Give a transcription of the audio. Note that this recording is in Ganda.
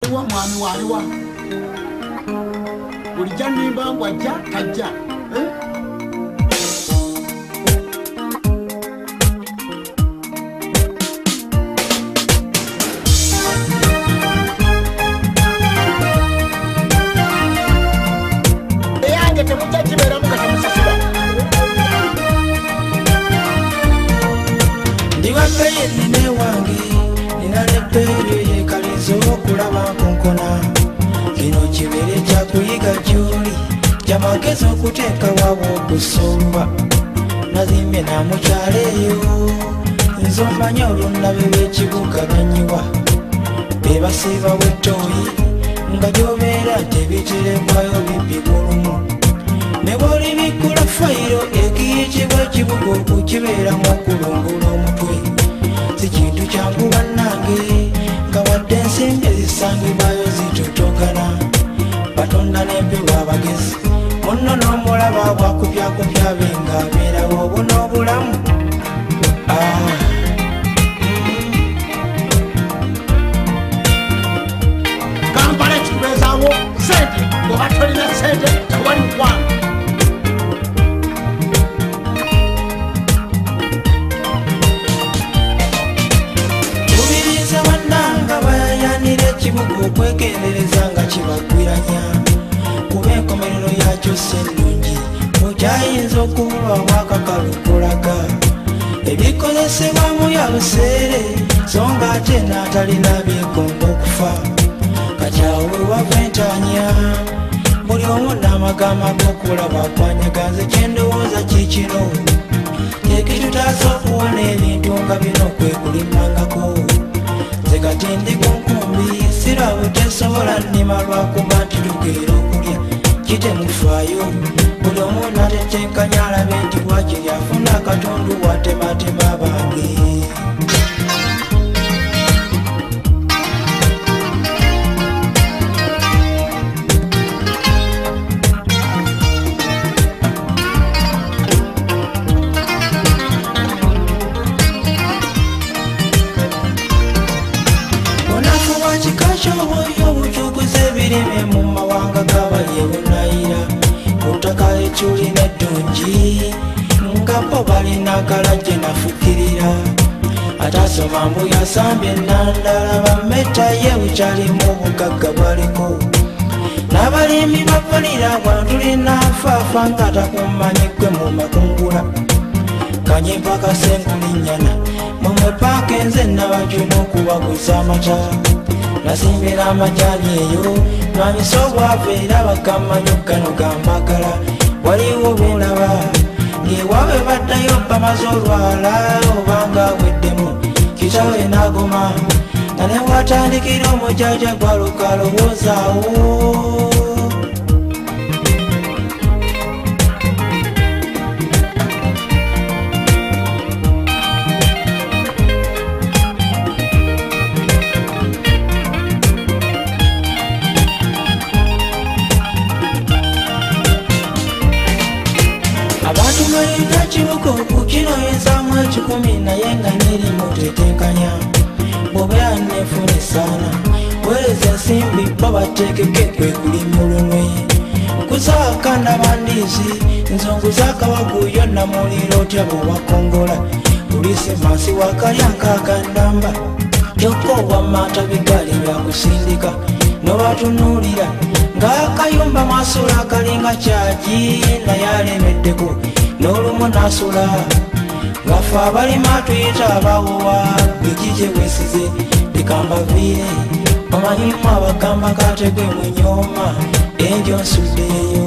mwami waliwa bulijja nimba ngwajja tajja eyange temujja kibeeramu katamusasula ndiwapeye nene wange ninalepeyo yekalizo okulaba konkona kino kibere kyakuyiga gyoli kyamagezi okuteeka wabo okusomba nazimbe namukyaleeyo nze omanye olunnabe b'ekibuga banyiwa bebasiiba wetooyi nga gyobeera tebiterebwayo bibbi bulumu ne bwoli bikkula fayiro ekiyitibwa ekibuga okukibeeramu okulungula omutwe si kintu kyangu bannange nga wadde ensimbi ezisangibwayo zitotogana batonda n'empewo abagezi munno n'omulaba bwakupyakupya be ng'abeerawo obu n'obulamu kampala ekitubeezaawo sente oba tolina sente tewali mukwano kubiriza bannanga bayayanira ekibuga okwegendereza nga kibagwiranya kuba enkomerero yakyo sennungi okyayinza okubulwamu akakalu kulaga ebikozesebwamu ya buseere so nga ate n'atalina byegomba okufa kakyawe wava entanya buli omu n'amagama g'okulaba akwanyaganze kyendowooza kikino ekitutaasa okuwona ebintu nga bino kwe kulimangako nze kati ndi ku nkumbi sirabo tesobola nnima lwakuba nti tugeera okulya kitemufaayo buli omu n'atetenkanya alabe nti bwakiri afuna akatundu watematema bange kikakyoboyo obujuguze ebirime mu mawanga gabaye bunayira kutaka ekyulina eddungi nga bo balina galajje nafukirira atasoma mbu yasambye enandala bameta ye bukyalimu obugagga bwaliko n'abalimi babalira bwantulina faafa nga takumanyiggwe mu makungula kanyimpa kasengulinyana mumwe paaka enze nabajuna okubaguza amata nasimbira amajani eyo nwamisa obwava era bagamanyo gano gambagala waliwo belaba ng'ewaabwe baddayo bamaze olwala obanga weddemu kitawe n'agoma nga ne watandikira omujaja gwalukalowoozaawo abantu balina kibuga okukinoyezaamu ekikumi naye nga nirimu tetenkanya bw'obeera nefuna esaana weereza ensimbi babateekeko kwe kulima olunwe nkuzaakanda bandiizi nzonguza akawagu yonna muliro otya bw'obakongola ulise mansi wakalyankakandamba kyokka obwamaata bigali byakusindika n'obatunuulira ng'akayumba masula akalinga kyagi naye alemeddeko n'olumu nasula ngaffe abalima tuyita abawowa bwekije bwesize bikambaviire omanyimu abagamba kategwe munyooma enjo nsuddeeyo